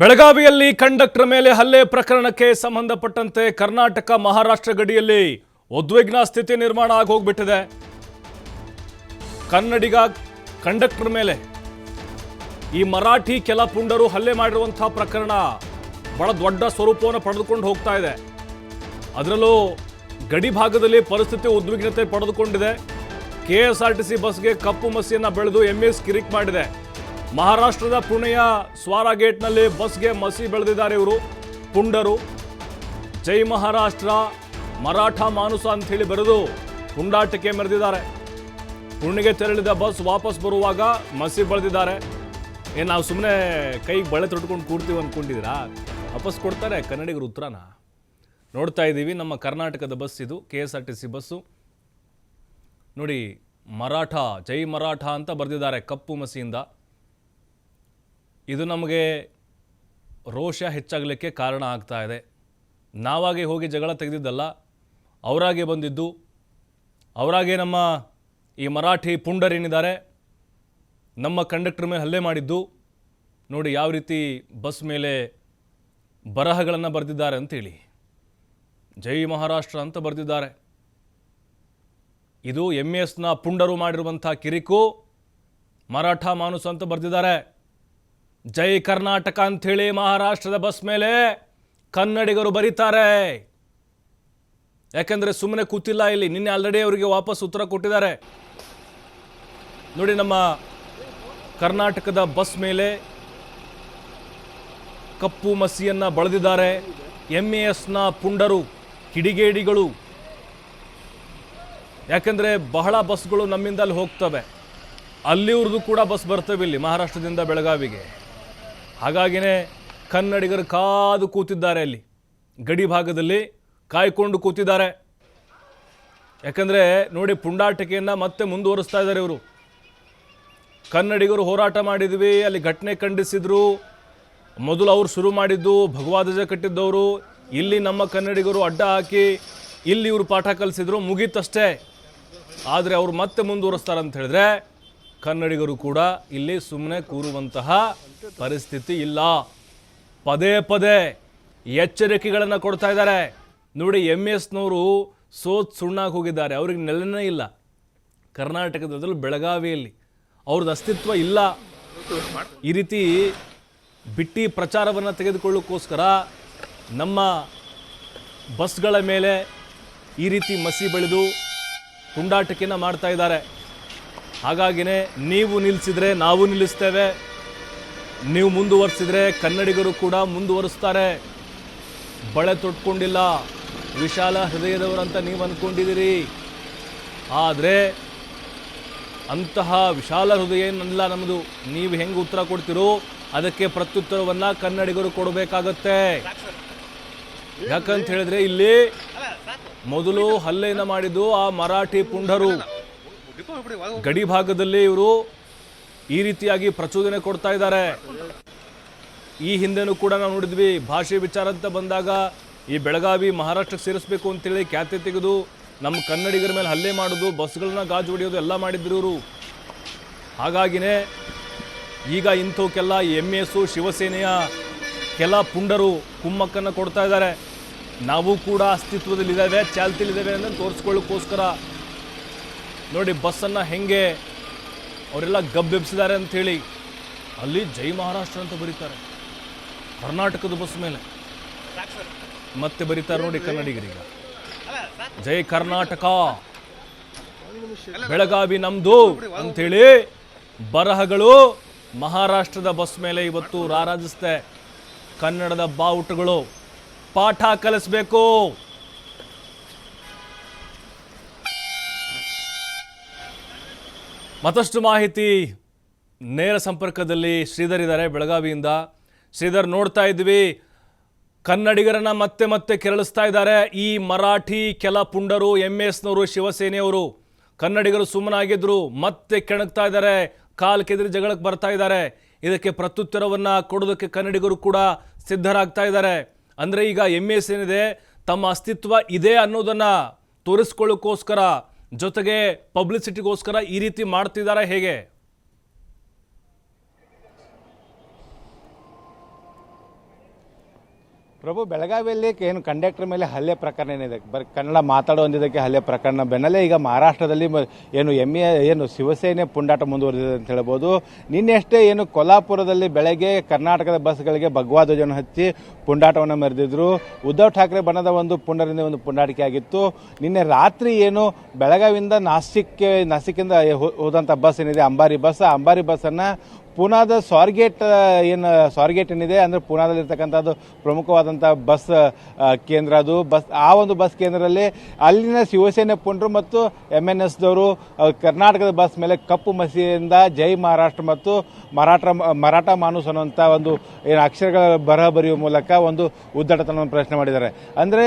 ಬೆಳಗಾವಿಯಲ್ಲಿ ಕಂಡಕ್ಟರ್ ಮೇಲೆ ಹಲ್ಲೆ ಪ್ರಕರಣಕ್ಕೆ ಸಂಬಂಧಪಟ್ಟಂತೆ ಕರ್ನಾಟಕ ಮಹಾರಾಷ್ಟ್ರ ಗಡಿಯಲ್ಲಿ ಉದ್ವಿಗ್ನ ಸ್ಥಿತಿ ನಿರ್ಮಾಣ ಆಗಿ ಹೋಗ್ಬಿಟ್ಟಿದೆ. ಕನ್ನಡಿಗ ಕಂಡಕ್ಟರ್ ಮೇಲೆ ಈ ಮರಾಠಿ ಕೆಲ ಪುಂಡರು ಹಲ್ಲೆ ಮಾಡಿರುವಂತಹ ಪ್ರಕರಣ ಬಹಳ ದೊಡ್ಡ ಸ್ವರೂಪವನ್ನು ಪಡೆದುಕೊಂಡು ಹೋಗ್ತಾ ಇದೆ. ಅದರಲ್ಲೂ ಗಡಿ ಭಾಗದಲ್ಲಿ ಪರಿಸ್ಥಿತಿ ಉದ್ವಿಗ್ನತೆ ಪಡೆದುಕೊಂಡಿದೆ. ಕೆಎಸ್ಆರ್ಟಿಸಿ ಬಸ್ಗೆ ಕಪ್ಪು ಮಸಿಯನ್ನು ಬೆಳೆದು ಎಂಎಸ್ ಕಿರಿಕ್ ಮಾಡಿದೆ. ಮಹಾರಾಷ್ಟ್ರದ ಪುಣೆಯ ಸ್ವಾರಾ ಗೇಟ್ನಲ್ಲಿ ಬಸ್ಗೆ ಮಸಿ ಬೆಳೆದಿದ್ದಾರೆ ಇವರು ಪುಂಡರು. ಜೈ ಮಹಾರಾಷ್ಟ್ರ ಮರಾಠ ಮಾನುಸ ಅಂತ ಹೇಳಿ ಬರೆದು ಪುಂಡಾಟಿಕೆ ಮೆರೆದಿದ್ದಾರೆ. ಪುಣೆಗೆ ತೆರಳಿದ ಬಸ್ ವಾಪಸ್ ಬರುವಾಗ ಮಸಿ ಬೆಳೆದಿದ್ದಾರೆ. ನಾವು ಸುಮ್ಮನೆ ಕೈಗೆ ಬಳೆ ತೊಟ್ಕೊಂಡು ಕೂಡ್ತೀವಿ ಅಂದ್ಕೊಂಡಿದ್ದೀರಾ? ವಾಪಸ್ ಕೊಡ್ತಾರೆ ಕನ್ನಡಿಗರು ಉತ್ತರನ. ನೋಡ್ತಾ ಇದ್ದೀವಿ ನಮ್ಮ ಕರ್ನಾಟಕದ ಬಸ್ ಇದು, KSRTC ಬಸ್ಸು ನೋಡಿ. ಮರಾಠ ಜೈ ಮರಾಠ ಅಂತ ಬರೆದಿದ್ದಾರೆ ಕಪ್ಪು ಮಸಿಯಿಂದ. ಇದು ನಮಗೆ ರೋಷ ಹೆಚ್ಚಾಗಲಿಕ್ಕೆ ಕಾರಣ ಆಗ್ತಾ ಇದೆ. ನಾವಾಗೆ ಹೋಗಿ ಜಗಳ ತೆಗೆದಿದ್ದಲ್ಲ, ಅವರಾಗೆ ಬಂದಿದ್ದು, ಅವರಾಗೆ ನಮ್ಮ ಈ ಮರಾಠಿ ಪುಂಡರೇನಿದ್ದಾರೆ ನಮ್ಮ ಕಂಡಕ್ಟರ್ ಮೇಲೆ ಹಲ್ಲೆ ಮಾಡಿದ್ದು. ನೋಡಿ ಯಾವ ರೀತಿ ಬಸ್ ಮೇಲೆ ಬರಹಗಳನ್ನು ಬರೆದಿದ್ದಾರೆ ಅಂತೇಳಿ, ಜೈ ಮಹಾರಾಷ್ಟ್ರ ಅಂತ ಬರೆದಿದ್ದಾರೆ. ಇದು MSನ ಪುಂಡರು ಮಾಡಿರುವಂಥ ಕಿರಿಕು. ಮರಾಠ ಮಾನುಸ್ ಅಂತ ಬರೆದಿದ್ದಾರೆ. ಜೈ ಕರ್ನಾಟಕ ಅಂಥೇಳಿ ಮಹಾರಾಷ್ಟ್ರದ ಬಸ್ ಮೇಲೆ ಕನ್ನಡಿಗರು ಬರೀತಾರೆ. ಯಾಕೆಂದರೆ ಸುಮ್ಮನೆ ಕೂತಿಲ್ಲ ಇಲ್ಲಿ. ನಿನ್ನೆ ಆಲ್ರೆಡಿ ಅವರಿಗೆ ವಾಪಸ್ ಉತ್ತರ ಕೊಟ್ಟಿದ್ದಾರೆ. ನೋಡಿ ನಮ್ಮ ಕರ್ನಾಟಕದ ಬಸ್ ಮೇಲೆ ಕಪ್ಪು ಮಸಿಯನ್ನು ಬಳದಿದ್ದಾರೆ MASನ ಪುಂಡರು, ಕಿಡಿಗೇಡಿಗಳು. ಯಾಕೆಂದರೆ ಬಹಳ ಬಸ್ಗಳು ನಮ್ಮಿಂದ ಅಲ್ಲಿ ಹೋಗ್ತವೆ, ಅಲ್ಲಿವ್ರದ್ದು ಕೂಡ ಬಸ್ ಬರ್ತವೆ ಇಲ್ಲಿ ಮಹಾರಾಷ್ಟ್ರದಿಂದ ಬೆಳಗಾವಿಗೆ. ಹಾಗಾಗಿನೇ ಕನ್ನಡಿಗರು ಕಾದು ಕೂತಿದ್ದಾರೆ, ಅಲ್ಲಿ ಗಡಿ ಭಾಗದಲ್ಲಿ ಕಾಯ್ಕೊಂಡು ಕೂತಿದ್ದಾರೆ. ಯಾಕಂದರೆ ನೋಡಿ ಪುಂಡಾಟಿಕೆಯನ್ನು ಮತ್ತೆ ಮುಂದುವರಿಸ್ತಾ ಇದ್ದಾರೆ ಇವರು. ಕನ್ನಡಿಗರು ಹೋರಾಟ ಮಾಡಿದ್ವಿ, ಅಲ್ಲಿ ಘಟನೆ ಖಂಡಿಸಿದ್ರು. ಮೊದಲು ಅವ್ರು ಶುರು ಮಾಡಿದ್ದು ಭಗವಾಧ್ವಜ ಕಟ್ಟಿದ್ದವರು. ಇಲ್ಲಿ ನಮ್ಮ ಕನ್ನಡಿಗರು ಅಡ್ಡ ಹಾಕಿ ಇಲ್ಲಿ ಇವರು ಪಾಠ ಕಲಿಸಿದ್ರು, ಮುಗೀತಷ್ಟೇ. ಆದರೆ ಅವರು ಮತ್ತೆ ಮುಂದುವರಿಸ್ತಾರೆ ಅಂತ ಹೇಳಿದ್ರೆ ಕನ್ನಡಿಗರು ಕೂಡ ಇಲ್ಲಿ ಸುಮ್ಮನೆ ಕೂರುವಂತಹ ಪರಿಸ್ಥಿತಿ ಇಲ್ಲ. ಪದೇ ಪದೇ ಎಚ್ಚರಿಕೆಗಳನ್ನು ಕೊಡ್ತಾ ಇದ್ದಾರೆ. ನೋಡಿ MSನವರು ಸುಣ್ಣಾಗಿ ಹೋಗಿದ್ದಾರೆ, ಅವ್ರಿಗೆ ನೆಲೆನೇ ಇಲ್ಲ ಕರ್ನಾಟಕದಲ್ಲೂ ಬೆಳಗಾವಿಯಲ್ಲಿ, ಅವ್ರದ್ದು ಅಸ್ತಿತ್ವ ಇಲ್ಲ. ಈ ರೀತಿ ಬಿಟ್ಟಿ ಪ್ರಚಾರವನ್ನು ತೆಗೆದುಕೊಳ್ಳೋಕ್ಕೋಸ್ಕರ ನಮ್ಮ ಬಸ್ಗಳ ಮೇಲೆ ಈ ರೀತಿ ಮಸಿ ಬೆಳೆದು ಪುಂಡಾಟಿಕೆಯನ್ನು ಮಾಡ್ತಾ ಇದ್ದಾರೆ. ಹಾಗಾಗಿನೇ ನೀವು ನಿಲ್ಲಿಸಿದರೆ ನಾವು ನಿಲ್ಲಿಸ್ತೇವೆ, ನೀವು ಮುಂದುವರಿಸಿದರೆ ಕನ್ನಡಿಗರು ಕೂಡ ಮುಂದುವರಿಸ್ತಾರೆ. ಬಳೆ ತೊಟ್ಕೊಂಡಿಲ್ಲ, ವಿಶಾಲ ಹೃದಯದವರಂತ ನೀವು ಅಂದ್ಕೊಂಡಿದ್ದೀರಿ. ಆದರೆ ಅಂತಹ ವಿಶಾಲ ಹೃದಯ ಏನಲ್ಲ ನಮ್ಮದು. ನೀವು ಹೆಂಗೆ ಉತ್ತರ ಕೊಡ್ತೀರೋ ಅದಕ್ಕೆ ಪ್ರತ್ಯುತ್ತರವನ್ನು ಕನ್ನಡಿಗರು ಕೊಡಬೇಕಾಗತ್ತೆ. ಯಾಕಂತ ಹೇಳಿದ್ರೆ ಇಲ್ಲಿ ಮೊದಲು ಹಲ್ಲೆಯನ್ನು ಮಾಡಿದ್ದು ಆ ಮರಾಠಿ ಪುಂಡರು. ಗಡಿ ಭಾಗದಲ್ಲಿ ಇವರು ಈ ರೀತಿಯಾಗಿ ಪ್ರಚೋದನೆ ಕೊಡ್ತಾ ಇದ್ದಾರೆ. ಈ ಹಿಂದೆನೂ ಕೂಡ ನಾವು ನೋಡಿದ್ವಿ, ಭಾಷೆ ವಿಚಾರ ಅಂತ ಬಂದಾಗ ಈ ಬೆಳಗಾವಿ ಮಹಾರಾಷ್ಟ್ರಕ್ಕೆ ಸೇರಿಸಬೇಕು ಅಂತೇಳಿ ಖ್ಯಾತೆ ತೆಗೆದು ನಮ್ಮ ಕನ್ನಡಿಗರ ಮೇಲೆ ಹಲ್ಲೆ ಮಾಡೋದು, ಬಸ್ಗಳನ್ನ ಗಾಜು ಹೊಡೆಯೋದು ಎಲ್ಲ ಮಾಡಿದ್ರು ಇವರು. ಹಾಗಾಗಿನೇ ಈಗ ಇಂಥವಕ್ಕೆಲ್ಲ MS ಶಿವಸೇನೆಯ ಕೆಲ ಪುಂಡರು ಕುಮ್ಮಕ್ಕನ್ನು ಕೊಡ್ತಾ ಇದ್ದಾರೆ. ನಾವು ಕೂಡ ಅಸ್ತಿತ್ವದಲ್ಲಿದ್ದೇವೆ, ಚಾಲ್ತಿಲಿದ್ದೇವೆ ಅಂತ ತೋರಿಸ್ಕೊಳ್ಳೋಕ್ಕೋಸ್ಕರ. ನೋಡಿ ಬಸ್ಸನ್ನು ಹೆಂಗೆ ಅವರೆಲ್ಲ ಗಬ್ಬೆಬ್ಸಿದ್ದಾರೆ ಅಂಥೇಳಿ. ಅಲ್ಲಿ ಜೈ ಮಹಾರಾಷ್ಟ್ರ ಅಂತ ಬರೀತಾರೆ ಕರ್ನಾಟಕದ ಬಸ್ ಮೇಲೆ. ಮತ್ತೆ ಬರೀತಾರೆ ನೋಡಿ ಕನ್ನಡಿಗರೀಗ, ಜೈ ಕರ್ನಾಟಕ, ಬೆಳಗಾವಿ ನಮ್ದು ಅಂಥೇಳಿ ಬರಹಗಳು ಮಹಾರಾಷ್ಟ್ರದ ಬಸ್ ಮೇಲೆ ಇವತ್ತು ರಾರಾಜಿಸುತ್ತೆ. ಕನ್ನಡದ ಬಾವುಟಗಳು. ಪಾಠ ಕಲಿಸಬೇಕು. ಮತ್ತಷ್ಟು ಮಾಹಿತಿ ನೇರ ಸಂಪರ್ಕದಲ್ಲಿ ಶ್ರೀಧರ್ ಇದ್ದಾರೆ ಬೆಳಗಾವಿಯಿಂದ. ಶ್ರೀಧರ್, ನೋಡ್ತಾ ಇದ್ವಿ ಕನ್ನಡಿಗರನ್ನ ಮತ್ತೆ ಮತ್ತೆ ಕೆರಳಿಸ್ತಾ ಇದ್ದಾರೆ ಈ ಮರಾಠಿ ಕೆಲ ಪುಂಡರು, MSನವರು, ಶಿವಸೇನೆಯವರು. ಕನ್ನಡಿಗರು ಸುಮ್ಮನಾಗಿದ್ರು, ಮತ್ತೆ ಕೆಣಕ್ತಾ ಇದ್ದಾರೆ, ಕಾಲ್ ಕೆದರಿ ಜಗಳಕ್ಕೆ ಬರ್ತಾ ಇದ್ದಾರೆ. ಇದಕ್ಕೆ ಪ್ರತ್ಯುತ್ತರವನ್ನು ಕೊಡೋದಕ್ಕೆ ಕನ್ನಡಿಗರು ಕೂಡ ಸಿದ್ಧರಾಗ್ತಾ ಇದ್ದಾರೆ. ಅಂದರೆ ಈಗ MS ಏನಿದೆ ತಮ್ಮ ಅಸ್ತಿತ್ವ ಇದೆ ಅನ್ನೋದನ್ನು ತೋರಿಸ್ಕೊಳ್ಳೋಕ್ಕೋಸ್ಕರ, ಜೊತೆಗೆ ಪಬ್ಲಿಸಿಟಿಗೋಸ್ಕರ ಈ ರೀತಿ ಮಾಡ್ತಿದ್ದಾರೆ ಹೇಗೆ? ಪ್ರಭು, ಬೆಳಗಾವಿಯಲ್ಲಿ ಏನು ಕಂಡಕ್ಟರ್ ಮೇಲೆ ಹಲ್ಲೆ ಪ್ರಕರಣ ಏನಿದೆ, ಕನ್ನಡ ಮಾತಾಡುವಂದಿದ್ದಕ್ಕೆ ಹಲ್ಲೆ ಪ್ರಕರಣ ಬೆನ್ನಲ್ಲೇ ಈಗ ಮಹಾರಾಷ್ಟ್ರದಲ್ಲಿ ಏನು ಶಿವಸೇನೆ ಪುಂಡಾಟ ಮುಂದುವರೆದಿದೆ ಅಂತ ಹೇಳ್ಬೋದು. ನಿನ್ನೆಷ್ಟೇ ಏನು ಕೊಲ್ಹಾಪುರದಲ್ಲಿ ಬೆಳಗ್ಗೆ ಕರ್ನಾಟಕದ ಬಸ್ಗಳಿಗೆ ಭಗವಾ ಧ್ವಜವನ್ನು ಹಚ್ಚಿ ಪುಂಡಾಟವನ್ನು ಮೆರೆದಿದ್ರು. ಉದ್ಧವ್ ಠಾಕ್ರೆ ಬಣದ ಒಂದು ಪುಂಡರಿಂದ ಒಂದು ಪುಂಡಾಟಿಕೆ ಆಗಿತ್ತು. ನಿನ್ನೆ ರಾತ್ರಿ ಏನು ಬೆಳಗಾವಿಯಿಂದ ನಾಸಿಕ್ಕಿಂದ ಹೋದಂಥ ಬಸ್ ಏನಿದೆ, ಅಂಬಾರಿ ಬಸ್ಸನ್ನು ಪೂನಾದ ಸ್ವಾರ್ಗೇಟ್ ಏನಿದೆ ಅಂದರೆ ಪೂನಾದಲ್ಲಿರ್ತಕ್ಕಂಥದ್ದು ಪ್ರಮುಖವಾದಂಥ ಬಸ್ ಕೇಂದ್ರ. ಅದು ಆ ಒಂದು ಬಸ್ ಕೇಂದ್ರದಲ್ಲಿ ಅಲ್ಲಿನ ಶಿವಸೇನೆ ಪುಂಡರು ಮತ್ತು MNSದವರು ಕರ್ನಾಟಕದ ಬಸ್ ಮೇಲೆ ಕಪ್ಪು ಮಸಿಯಿಂದ ಜೈ ಮಹಾರಾಷ್ಟ್ರ ಮತ್ತು ಮರಾಠ ಮಾನುಸ್ ಅನ್ನುವಂಥ ಒಂದು ಅಕ್ಷರಗಳ ಬರಹ ಬರೆಯುವ ಮೂಲಕ ಒಂದು ಉದ್ದಟತನವನ್ನು ಪ್ರಶ್ನೆ ಮಾಡಿದ್ದಾರೆ. ಅಂದರೆ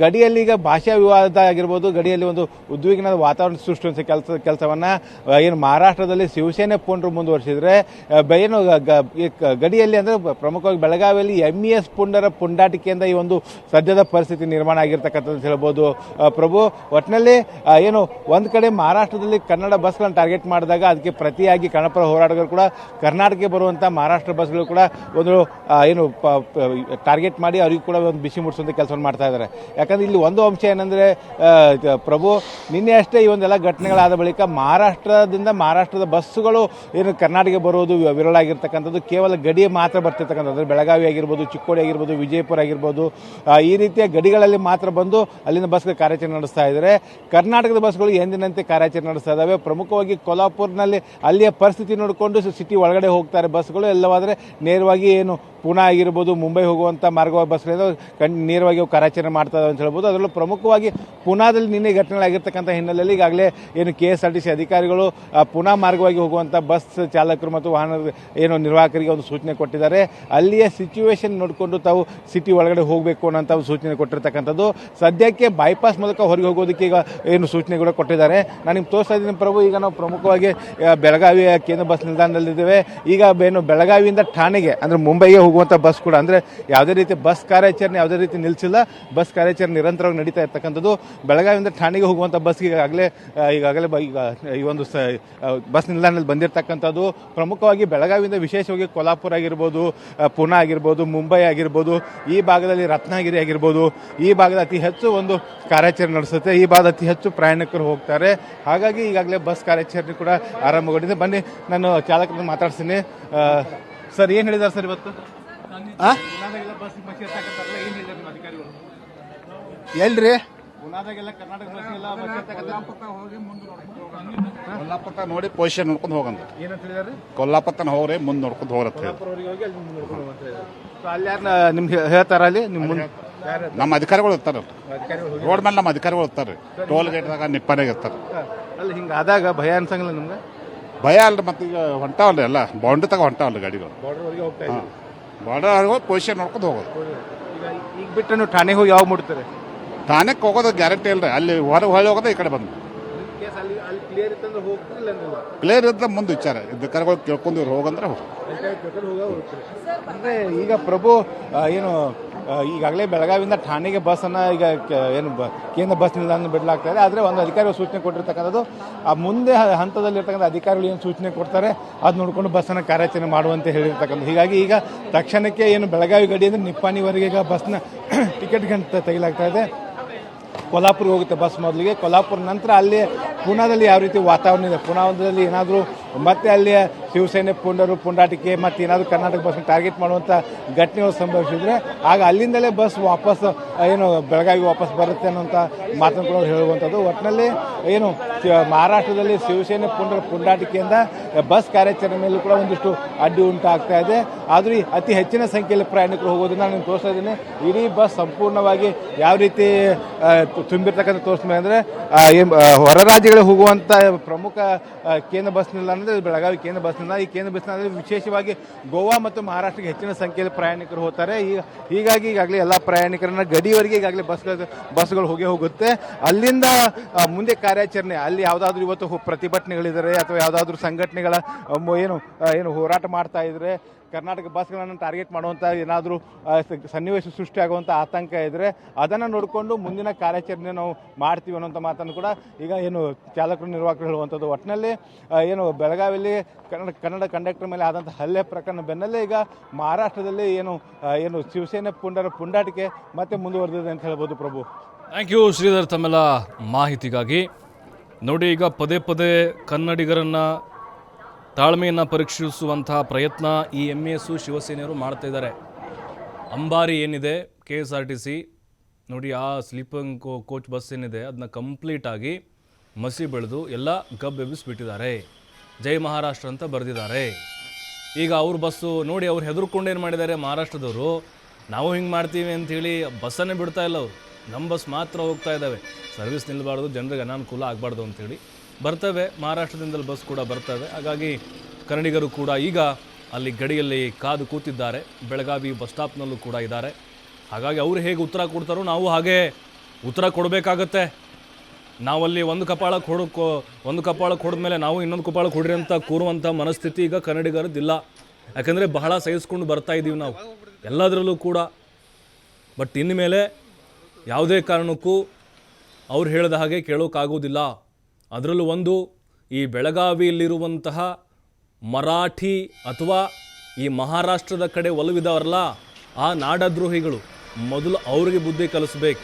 ಗಡಿಯಲ್ಲಿ ಈಗ ಭಾಷಾ ವಿವಾದ ಆಗಿರ್ಬೋದು, ಗಡಿಯಲ್ಲಿ ಒಂದು ಉದ್ವಿಗ್ನದ ವಾತಾವರಣ ಸೃಷ್ಟಿಸುವ ಕೆಲಸವನ್ನು ಮಹಾರಾಷ್ಟ್ರದಲ್ಲಿ ಶಿವಸೇನೆ ಪುಂಡರು ಮುಂದುವರಿಸಿದ್ರೆ, ಗಡಿಯಲ್ಲಿ ಅಂದರೆ ಪ್ರಮುಖವಾಗಿ ಬೆಳಗಾವಿಯಲ್ಲಿ MES ಪುಂಡರ ಪುಂಡಾಟಿಕೆಯಿಂದ ಈ ಒಂದು ಸದ್ಯದ ಪರಿಸ್ಥಿತಿ ನಿರ್ಮಾಣ ಆಗಿರ್ತಕ್ಕಂಥದ್ದು ಹೇಳ್ಬೋದು. ಪ್ರಭು, ಒಟ್ಟಿನಲ್ಲಿ ಒಂದು ಕಡೆ ಮಹಾರಾಷ್ಟ್ರದಲ್ಲಿ ಕನ್ನಡ ಬಸ್ಗಳನ್ನು ಟಾರ್ಗೆಟ್ ಮಾಡಿದಾಗ ಅದಕ್ಕೆ ಪ್ರತಿಯಾಗಿ ಕನ್ನಡಪರ ಹೋರಾಟಗಾರರು ಕೂಡ ಕರ್ನಾಟಕಕ್ಕೆ ಬರುವಂಥ ಮಹಾರಾಷ್ಟ್ರ ಬಸ್ಗಳು ಕೂಡ ಒಂದು ಟಾರ್ಗೆಟ್ ಮಾಡಿ ಅವರಿಗೂ ಕೂಡ ಒಂದು ಬಿಸಿ ಮುಟ್ಟಿಸುವಂಥ ಕೆಲಸವನ್ನು ಮಾಡ್ತಾ ಇದ್ದಾರೆ. ಯಾಕಂದರೆ ಇಲ್ಲಿ ಒಂದು ಅಂಶ ಏನಂದರೆ ಪ್ರಭು, ನಿನ್ನೆ ಅಷ್ಟೇ ಈ ಒಂದೆಲ್ಲ ಘಟನೆಗಳಾದ ಬಳಿಕ ಮಹಾರಾಷ್ಟ್ರದ ಬಸ್ಸುಗಳು ಕರ್ನಾಟಕಕ್ಕೆ ಬರೋದು ವಿರಳ ಆಗಿರ್ತಕ್ಕಂಥದ್ದು. ಕೇವಲ ಗಡಿಯೇ ಮಾತ್ರ ಬರ್ತಿರ್ತಕ್ಕಂಥದ್ದು, ಬೆಳಗಾವಿ ಆಗಿರ್ಬೋದು, ಚಿಕ್ಕೋಡಿ ಆಗಿರ್ಬೋದು, ವಿಜಯಪುರ ಆಗಿರ್ಬೋದು, ಈ ರೀತಿಯ ಗಡಿಗಳಲ್ಲಿ ಮಾತ್ರ ಬಂದು ಅಲ್ಲಿನ ಬಸ್ಗಳು ಕಾರ್ಯಾಚರಣೆ ನಡೆಸ್ತಾ ಇದ್ದಾರೆ. ಕರ್ನಾಟಕದ ಬಸ್ಗಳು ಎಂದಿನಂತೆ ಕಾರ್ಯಾಚರಣೆ ನಡೆಸ್ತಾ ಇದ್ದಾವೆ. ಪ್ರಮುಖವಾಗಿ ಕೊಲ್ಹಾಪುರ್ನಲ್ಲಿ ಅಲ್ಲಿಯ ಪರಿಸ್ಥಿತಿ ನೋಡಿಕೊಂಡು ಸಿಟಿ ಒಳಗಡೆ ಹೋಗ್ತಾರೆ ಬಸ್ಗಳು. ಎಲ್ಲವಾದರೆ ನೇರವಾಗಿ ಪುಣೆ ಆಗಿರ್ಬೋದು, ಮುಂಬೈ ಹೋಗುವಂಥ ಮಾರ್ಗವಾಗಿ ಬಸ್ಗಳಿಂದ ನೇರವಾಗಿ ಕಾರ್ಯಾಚರಣೆ ಮಾಡ್ತಾ ಇದ್ದಾವೆ ಅಂತ ಹೇಳ್ಬೋದು. ಅದರಲ್ಲೂ ಪ್ರಮುಖವಾಗಿ ಪುನಾದಲ್ಲಿ ನಿನ್ನೆ ಘಟನೆಗಳಾಗಿರ್ತಕ್ಕಂಥ ಹಿನ್ನೆಲೆಯಲ್ಲಿ ಈಗಾಗಲೇ KSRTC ಅಧಿಕಾರಿಗಳು ಪುನಾ ಮಾರ್ಗವಾಗಿ ಹೋಗುವಂಥ ಬಸ್ ಚಾಲಕರು ಮತ್ತು ವಾಹನ ನಿರ್ವಾಹಕರಿಗೆ ಒಂದು ಸೂಚನೆ ಕೊಟ್ಟಿದ್ದಾರೆ. ಅಲ್ಲಿಯ ಸಿಚುವೇಶನ್ ನೋಡಿಕೊಂಡು ತಾವು ಸಿಟಿ ಒಳಗಡೆ ಹೋಗಬೇಕು ಅನ್ನೋಂಥ ಒಂದು ಸೂಚನೆ ಕೊಟ್ಟಿರ್ತಕ್ಕಂಥದ್ದು. ಸದ್ಯಕ್ಕೆ ಬೈಪಾಸ್ ಮೂಲಕ ಹೊರಗೆ ಹೋಗೋದಕ್ಕೆ ಈಗ ಸೂಚನೆ ಕೂಡ ಕೊಟ್ಟಿದ್ದಾರೆ. ನಾನು ನಿಮ್ಗೆ ತೋರಿಸ್ತಾ ಇದ್ದೀನಿ ಪ್ರಭು. ಈಗ ನಾವು ಪ್ರಮುಖವಾಗಿ ಬೆಳಗಾವಿಯ ಕೇಂದ್ರ ಬಸ್ ನಿಲ್ದಾಣದಲ್ಲಿದ್ದೇವೆ. ಈಗ ಬೆಳಗಾವಿಯಿಂದ ಠಾಣೆಗೆ ಅಂದರೆ ಮುಂಬೈಗೆ ಹೋಗುವಂಥ ಬಸ್ ಕೂಡ ಅಂದರೆ ಯಾವುದೇ ರೀತಿ ಬಸ್ ಕಾರ್ಯಾಚರಣೆ ಯಾವುದೇ ರೀತಿ ನಿಲ್ಲಿಸಿಲ್ಲ. ಬಸ್ ಕಾರ್ಯಾಚರಣೆ ನಿರಂತರವಾಗಿ ನಡೀತಾ ಇರ್ತಕ್ಕಂಥದ್ದು. ಬೆಳಗಾವಿಯಿಂದ ಠಾಣೆಗೆ ಹೋಗುವಂಥ ಬಸ್ಗೆ ಈಗಾಗಲೇ ಈ ಒಂದು ಬಸ್ ನಿಲ್ದಾಣದಲ್ಲಿ ಬಂದಿರತಕ್ಕಂಥದ್ದು. ಪ್ರಮುಖವಾಗಿ ಬೆಳಗಾವಿಯಿಂದ ವಿಶೇಷವಾಗಿ ಕೊಲ್ಹಾಪುರ ಆಗಿರ್ಬೋದು, ಪುಣೆ ಆಗಿರ್ಬೋದು, ಮುಂಬೈ ಆಗಿರ್ಬೋದು, ಈ ಭಾಗದಲ್ಲಿ ರತ್ನಗಿರಿ ಆಗಿರ್ಬೋದು, ಈ ಭಾಗದ ಅತಿ ಹೆಚ್ಚು ಒಂದು ಕಾರ್ಯಾಚರಣೆ ನಡೆಸುತ್ತೆ. ಈ ಭಾಗದ ಅತಿ ಹೆಚ್ಚು ಪ್ರಯಾಣಿಕರು ಹೋಗ್ತಾರೆ. ಹಾಗಾಗಿ ಈಗಾಗಲೇ ಬಸ್ ಕಾರ್ಯಾಚರಣೆ ಕೂಡ ಆರಂಭಗೊಂಡಿದೆ. ಬನ್ನಿ, ನಾನು ಚಾಲಕರನ್ನು ಮಾತಾಡ್ತೀನಿ. ಸರ್, ಏನು ಹೇಳಿದ್ದಾರೆ ಸರ್ ಇವತ್ತು? ಎಲ್ರಿ ಕೊಲ್ಲಾಪುರ ನೋಡಿ ಪೊಸಿಷನ್ ನೋಡ್ಕೊಂಡು ಹೋಗಂತ. ಏನಂತ ಹೇಳಿದಾರೆ? ಕೊಲ್ಲಾಪುರ ಹೋಗ್ರಿ, ಮುಂದೆ ನೋಡ್ಕೊಂಡು ಹೋಗ್ರತ್ತ. ಅಲ್ಲಿ ಯಾರು ನಿಮ್ಗೆ ಹೇಳ್ತಾರ? ಅಲ್ಲಿ ನಮ್ಮ ಅಧಿಕಾರಿಗಳು ಇರ್ತಾರ ರೋಡ್ ಮೇಲೆ. ನಮ್ಮ ಅಧಿಕಾರಿಗಳು ಇರ್ತಾರೆ ಟೋಲ್ ಗೇಟ್ದಾಗ ನಿಪ್ಪಾನಾಗ ಇರ್ತಾರೆ. ಅಲ್ಲಿ ಹಿಂಗಾದಾಗ ಭಯ ಅನ್ಸಂಗಿಲ್ಲ ನಿಮ್ಗೆ? ಭಯ ಅಲ್ರಿ, ಮತ್ತೆ ಈಗ ಹೊಂಟಾವಲ್ರಿ ಎಲ್ಲ ಬೌಂಡ್ರಿ ತಗ ಹೊಂಟಾವಲ್ರಿ ಗಾಡಿಗಳು. ಬಾರ್ಡರ್ ಹೋಗಿ ಪೊಸಿಷನ್ ನೋಡ್ಕೊಂಡು ಹೋಗೋದು. ಈಗ ಬಿಟ್ಟು ನೀವು ಠಾಣೆಗೆ ಹೋಗಿ ಯಾವಾಗ ಮುಟ್ತಾರೆ? ಠಾಣೆಗೆ ಹೋಗೋದು ಗ್ಯಾರಂಟಿ ಇಲ್ರಿ. ಅಲ್ಲಿ ಹೊಳೆ ಹೋಗೋದು ಈ ಕಡೆ ಬಂದು ಕ್ಲಿಯರ್ ಇದ್ರೆ ಮುಂದೆ ವಿಚಾರ ಅಧಿಕಾರಿಗಳು ಕೇಳ್ಕೊಂಡು ಇವ್ರು ಹೋಗಂದ್ರೆ ಹೋಗಿ. ಅಂದ್ರೆ ಈಗ ಪ್ರಭು ಈಗಾಗಲೇ ಬೆಳಗಾವಿಯಿಂದ ಠಾಣೆಗೆ ಬಸ್ಸನ್ನು ಈಗ ಕೇಂದ್ರ ಬಸ್ ನಿಲ್ದಾಣ ಬಿಡಲಾಗ್ತಾ ಇದೆ. ಆದರೆ ಒಂದು ಅಧಿಕಾರಿಗಳು ಸೂಚನೆ ಕೊಟ್ಟಿರ್ತಕ್ಕಂಥದ್ದು ಆ ಮುಂದೆ ಹಂತದಲ್ಲಿರ್ತಕ್ಕಂಥ ಅಧಿಕಾರಿಗಳು ಏನು ಸೂಚನೆ ಕೊಡ್ತಾರೆ ಅದು ನೋಡಿಕೊಂಡು ಬಸ್ಸನ್ನು ಕಾರ್ಯಾಚರಣೆ ಮಾಡುವಂತೆ ಹೇಳಿರ್ತಕ್ಕಂಥದ್ದು. ಹೀಗಾಗಿ ಈಗ ತಕ್ಷಣಕ್ಕೆ ಬೆಳಗಾವಿ ಗಡಿಯಿಂದ ನಿಪ್ಪಾಣಿವರೆಗೆ ಈಗ ಬಸ್ನ ಟಿಕೆಟ್ ಗಂಟೆ ತೆಗಿಲಾಗ್ತಾ ಇದೆ. ಕೊಲ್ಹಾಪುರ ಹೋಗುತ್ತೆ ಬಸ್ ಮೊದಲಿಗೆ. ಕೊಲ್ಹಾಪುರ ನಂತರ ಅಲ್ಲಿ ಪುನಾದಲ್ಲಿ ಯಾವ ರೀತಿ ವಾತಾವರಣ ಇದೆ, ಪುನಾದಲ್ಲಿ ಏನಾದರೂ ಮತ್ತೆ ಅಲ್ಲಿ ಶಿವಸೇನೆ ಪುಂಡಾಟಿಕೆ ಮತ್ತು ಏನಾದರೂ ಕರ್ನಾಟಕ ಬಸ್ ಟಾರ್ಗೆಟ್ ಮಾಡುವಂಥ ಘಟನೆಗಳು ಸಂಭವಿಸಿದರೆ ಆಗ ಅಲ್ಲಿಂದಲೇ ಬಸ್ ವಾಪಸ್ ಬೆಳಗಾವಿ ವಾಪಸ್ ಬರುತ್ತೆ ಅನ್ನೋಂಥ ಮಾತನ್ನು ಕೂಡ ಹೇಳುವಂಥದ್ದು. ಒಟ್ಟಿನಲ್ಲಿ ಮಹಾರಾಷ್ಟ್ರದಲ್ಲಿ ಶಿವಸೇನೆ ಪುಂಡಾಟಿಕೆಯಿಂದ ಬಸ್ ಕಾರ್ಯಾಚರಣೆ ಮೇಲೂ ಕೂಡ ಒಂದಿಷ್ಟು ಅಡ್ಡಿ ಉಂಟಾಗ್ತಾ ಇದೆ. ಆದರೂ ಅತಿ ಹೆಚ್ಚಿನ ಸಂಖ್ಯೆಯಲ್ಲಿ ಪ್ರಯಾಣಿಕರು ಹೋಗೋದನ್ನ ನಾನು ತೋರಿಸ್ತಾ ಇದ್ದೀನಿ. ಇಡೀ ಬಸ್ ಸಂಪೂರ್ಣವಾಗಿ ಯಾವ ರೀತಿ ತುಂಬಿರ್ತಕ್ಕಂಥ ತೋರಿಸ್ತಾರೆ ಅಂದರೆ ಹೊರ ರಾಜ್ಯಗಳಿಗೆ ಹೋಗುವಂಥ ಪ್ರಮುಖ ಕೇಂದ್ರ ಬಸ್ ನಿಲ್ದಾಣ ಅಂದರೆ ಬೆಳಗಾವಿ ಕೇಂದ್ರ ಬಸ್ ನಿಲ್ದಾಣ. ಈ ಕೇಂದ್ರ ಬಸ್ ನಿಲ್ದಾಣದಲ್ಲಿ ವಿಶೇಷವಾಗಿ ಗೋವಾ ಮತ್ತು ಮಹಾರಾಷ್ಟ್ರಕ್ಕೆ ಹೆಚ್ಚಿನ ಸಂಖ್ಯೆಯಲ್ಲಿ ಪ್ರಯಾಣಿಕರು ಹೋಗ್ತಾರೆ. ಹೀಗಾಗಿ ಈಗಾಗಲೇ ಎಲ್ಲ ಪ್ರಯಾಣಿಕರನ್ನ ಗಡಿಯವರೆಗೆ ಈಗಾಗಲೇ ಬಸ್ಗಳು ಹೋಗುತ್ತೆ. ಅಲ್ಲಿಂದ ಮುಂದೆ ಕಾರ್ಯಾಚರಣೆ ಅಲ್ಲಿ ಯಾವುದಾದ್ರೂ ಇವತ್ತು ಪ್ರತಿಭಟನೆಗಳಿದ್ದಾರೆ ಅಥವಾ ಯಾವುದಾದ್ರೂ ಸಂಘಟನೆಗಳ ಏನು ಹೋರಾಟ ಮಾಡ್ತಾ ಇದ್ರೆ ಕರ್ನಾಟಕ ಬಸ್ಗಳನ್ನು ಟಾರ್ಗೆಟ್ ಮಾಡುವಂಥ ಏನಾದರೂ ಸನ್ನಿವೇಶ ಸೃಷ್ಟಿಯಾಗುವಂಥ ಆತಂಕ ಇದ್ದರೆ ಅದನ್ನು ನೋಡಿಕೊಂಡು ಮುಂದಿನ ಕಾರ್ಯಾಚರಣೆ ನಾವು ಮಾಡ್ತೀವಿ ಅನ್ನೋಂಥ ಮಾತನ್ನು ಕೂಡ ಈಗ ಏನು ಚಾಲಕರು ನಿರ್ವಾಹಕರು ಹೇಳುವಂಥದ್ದು. ಒಟ್ಟಿನಲ್ಲಿ ಏನು ಬೆಳಗಾವಿಯಲ್ಲಿ ಕನ್ನಡ ಕಂಡಕ್ಟರ್ ಮೇಲೆ ಆದಂಥ ಹಲ್ಲೆ ಪ್ರಕರಣ ಬೆನ್ನಲ್ಲೇ ಈಗ ಮಹಾರಾಷ್ಟ್ರದಲ್ಲಿ ಏನು ಶಿವಸೇನೆ ಪುಂಡಾಟಿಕೆ ಮತ್ತೆ ಮುಂದುವರೆದಿದೆ ಅಂತ ಹೇಳ್ಬೋದು. ಪ್ರಭು, ಥ್ಯಾಂಕ್ ಯು ಶ್ರೀಧರ್ ತಮ್ಮೆಲ್ಲ ಮಾಹಿತಿಗಾಗಿ. ನೋಡಿ, ಈಗ ಪದೇ ಪದೇ ಕನ್ನಡಿಗರನ್ನು ತಾಳ್ಮೆಯನ್ನು ಪರೀಕ್ಷಿಸುವಂತಹ ಪ್ರಯತ್ನ ಈ MES ಶಿವಸೇನೆಯವರು ಮಾಡ್ತಾ ಇದ್ದಾರೆ. ಅಂಬಾರಿ ಏನಿದೆ KSRTC ನೋಡಿ, ಆ ಸ್ಲೀಪಿಂಗ್ ಕೋಚ್ ಬಸ್ ಏನಿದೆ ಅದನ್ನ ಕಂಪ್ಲೀಟಾಗಿ ಮಸಿ ಬೆಳೆದು ಎಲ್ಲ ಗಬ್ ಎಬ್ಬಿಸ್ಬಿಟ್ಟಿದ್ದಾರೆ. ಜೈ ಮಹಾರಾಷ್ಟ್ರ ಅಂತ ಬರೆದಿದ್ದಾರೆ. ಈಗ ಅವ್ರ ಬಸ್ಸು ನೋಡಿ, ಅವ್ರು ಹೆದರ್ಕೊಂಡು ಏನು ಮಾಡಿದ್ದಾರೆ ಮಹಾರಾಷ್ಟ್ರದವರು, ನಾವು ಹಿಂಗೆ ಮಾಡ್ತೀವಿ ಅಂಥೇಳಿ ಬಸ್ಸನ್ನೇ ಬಿಡ್ತಾ ಇಲ್ಲ. ಅವರು ನಮ್ಮ ಬಸ್ ಮಾತ್ರ ಹೋಗ್ತಾ ಇದ್ದಾವೆ, ಸರ್ವಿಸ್ ನಿಲ್ಲಬಾರ್ದು, ಜನರಿಗೆ ಅನಾನುಕೂಲ ಆಗಬಾರ್ದು ಅಂಥೇಳಿ ಬರ್ತವೆ. ಮಹಾರಾಷ್ಟ್ರದಿಂದಲೂ ಬಸ್ ಕೂಡ ಬರ್ತವೆ. ಹಾಗಾಗಿ ಕನ್ನಡಿಗರು ಕೂಡ ಈಗ ಅಲ್ಲಿ ಗಡಿಯಲ್ಲಿ ಕಾದು ಕೂತಿದ್ದಾರೆ. ಬೆಳಗಾವಿ ಬಸ್ ಸ್ಟಾಪ್ನಲ್ಲೂ ಕೂಡ ಇದ್ದಾರೆ. ಹಾಗಾಗಿ ಅವರು ಹೇಗೆ ಉತ್ತರ ಕೊಡ್ತಾರೋ ನಾವು ಹಾಗೇ ಉತ್ತರ ಕೊಡಬೇಕಾಗತ್ತೆ. ನಾವಲ್ಲಿ ಒಂದು ಕಪಾಳಕ್ಕೆ ಹೊಡೆದ್ಮೇಲೆ ನಾವು ಇನ್ನೊಂದು ಕಪಾಳಕ್ಕೆ ಹೊಡ್ರಿ ಅಂತ ಕೂರುವಂಥ ಮನಸ್ಥಿತಿ ಈಗ ಕನ್ನಡಿಗರದ್ದಿಲ್ಲ. ಯಾಕಂದರೆ ಬಹಳ ಸಹಿಸ್ಕೊಂಡು ಬರ್ತಾ ಇದ್ದೀವಿ ನಾವು ಎಲ್ಲದರಲ್ಲೂ ಕೂಡ. ಬಟ್ ಇನ್ಮೇಲೆ ಯಾವುದೇ ಕಾರಣಕ್ಕೂ ಅವ್ರು ಹೇಳಿದ ಹಾಗೆ ಕೇಳೋಕ್ಕಾಗೋದಿಲ್ಲ. ಅದರಲ್ಲೂ ಒಂದು, ಈ ಬೆಳಗಾವಿಯಲ್ಲಿರುವಂತಹ ಮರಾಠಿ ಅಥವಾ ಈ ಮಹಾರಾಷ್ಟ್ರದ ಕಡೆ ಒಲವಿದವರಲ್ಲ ಆ ನಾಡದ್ರೋಹಿಗಳು, ಮೊದಲು ಅವ್ರಿಗೆ ಬುದ್ಧಿ ಕಲಿಸ್ಬೇಕು.